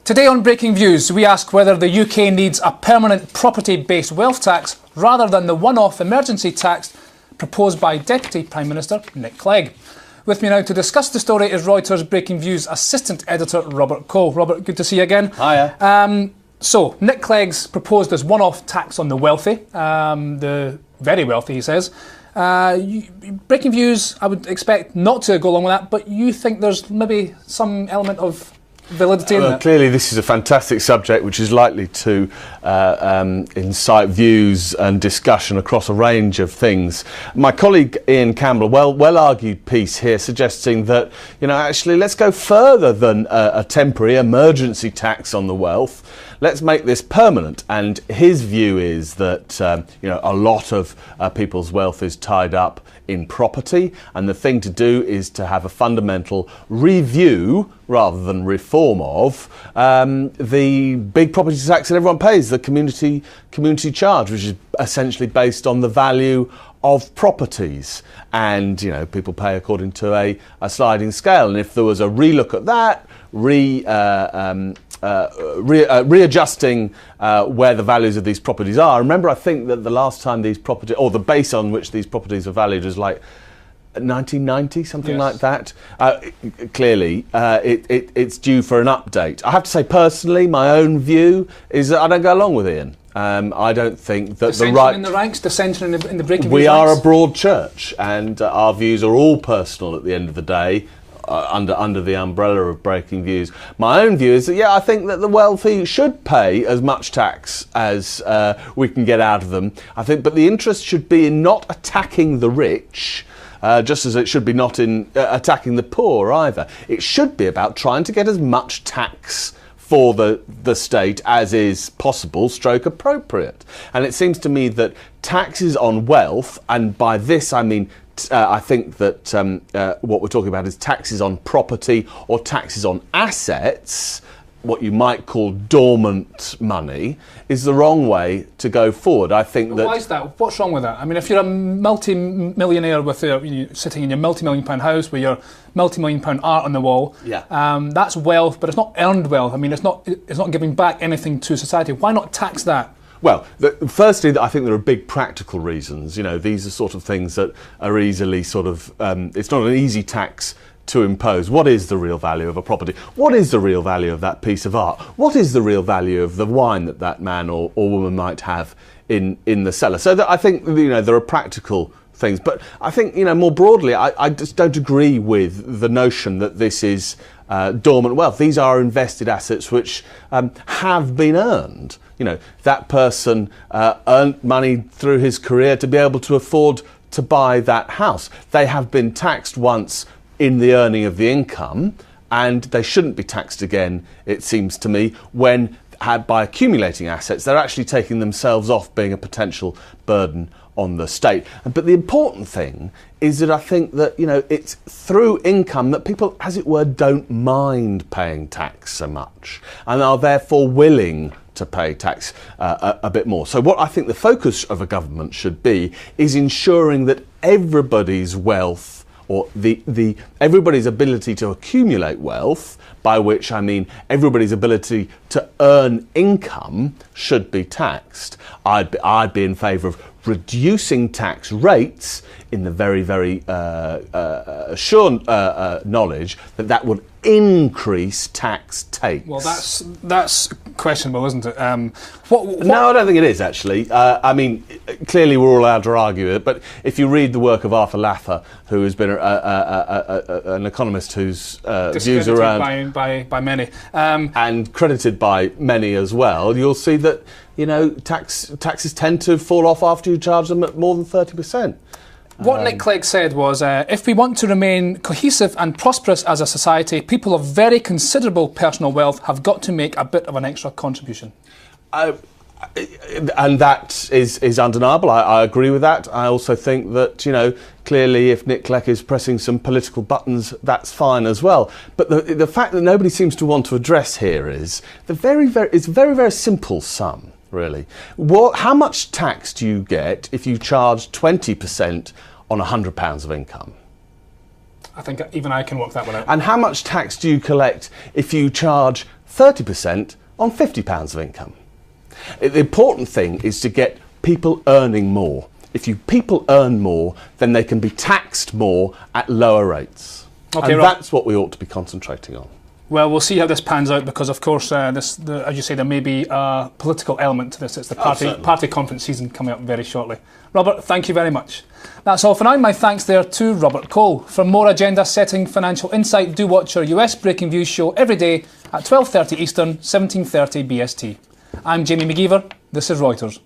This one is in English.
Today on Breaking Views, we ask whether the UK needs a permanent property-based wealth tax rather than the one-off emergency tax proposed by Deputy Prime Minister Nick Clegg. With me now to discuss the story is Reuters Breakingviews Assistant Editor Robert Cole. Robert, good to see you again. Hiya. So, Nick Clegg's proposed this one-off tax on the wealthy, the very wealthy, he says. Breakingviews, I would expect not to go along with that, but you think there's maybe some element of validity in that? Clearly this is a fantastic subject which is likely to incite views and discussion across a range of things. My colleague Ian Campbell, well-argued piece here suggesting that, actually let's go further than a temporary emergency tax on the wealth. Let's make this permanent, and his view is that a lot of people's wealth is tied up in property, and the thing to do is to have a fundamental review rather than reform of the big property tax that everyone pays, the community charge, which is essentially based on the value of properties, and people pay according to a sliding scale. And if there was a relook at that, readjusting where the values of these properties are. Remember, I think that the last time these properties, or the base on which these properties are valued, is like 1990, something like that. Clearly, it's due for an update. I have to say, personally, my own view is that I don't go along with Ian. I don't think that the right... in the ranks, dissension in the Breaking Views We are ranks? a broad church, and our views are all personal at the end of the day. Under the umbrella of Breaking Views. My own view is that, I think that the wealthy should pay as much tax as we can get out of them. But the interest should be in not attacking the rich, just as it should be not in attacking the poor either. It should be about trying to get as much tax for the state as is possible, stroke appropriate. And it seems to me that taxes on wealth, and by this I mean I think that what we're talking about is taxes on property or taxes on assets, what you might call dormant money, is the wrong way to go forward. I think that... Why is that? What's wrong with that? I mean, if you're a multi-millionaire with sitting in your multi-million-pound house with your multi-million-pound art on the wall, that's wealth, but it's not earned wealth. I mean, it's not giving back anything to society. Why not tax that? Well, firstly, I think there are big practical reasons. These are sort of things that are easily it's not an easy tax to impose. What is the real value of a property? What is the real value of that piece of art? What is the real value of the wine that man or woman might have in the cellar? So that I think, there are practical things. But I think, more broadly, I just don't agree with the notion that this is dormant wealth. These are invested assets which have been earned. That person earned money through his career to be able to afford to buy that house. They have been taxed once in the earning of the income, and they shouldn't be taxed again, it seems to me, when by accumulating assets, they're actually taking themselves off being a potential burden on the state. But the important thing is that I think that, it's through income that people, as it were, don't mind paying tax so much and are therefore willing to pay tax a bit more. So what I think the focus of a government should be is ensuring that everybody's wealth, or everybody's ability to accumulate wealth, by which I mean everybody's ability to earn income, should be taxed. I'd be in favour of reducing tax rates in the very, very sure knowledge that would increase tax takes. Well, that's questionable, isn't it? No, I don't think it is, actually. I mean, clearly we're all allowed to argue it, but if you read the work of Arthur Laffer, who has been an economist whose views around... by many. And credited by many as well, you'll see that, taxes tend to fall off after you charge them at more than 30%. What Nick Clegg said was, if we want to remain cohesive and prosperous as a society, people of very considerable personal wealth have got to make a bit of an extra contribution. And that is undeniable. I agree with that. I also think that, clearly if Nick Clegg is pressing some political buttons, that's fine as well. But the fact that nobody seems to want to address here is it's a very, very simple sum, really. How much tax do you get if you charge 20% on £100 of income? I think even I can work that one out. And how much tax do you collect if you charge 30% on £50 of income? The important thing is to get people earning more. If people earn more, then they can be taxed more at lower rates. Okay, and that's what we ought to be concentrating on. Well, we'll see how this pans out because, of course, as you say, there may be a political element to this. It's the party conference season coming up very shortly. Robert, thank you very much. That's all for now. My thanks there to Robert Cole. For more agenda-setting financial insight, do watch our US Breaking Views show every day at 12:30 Eastern, 17:30 BST. I'm Jamie McGeever. This is Reuters.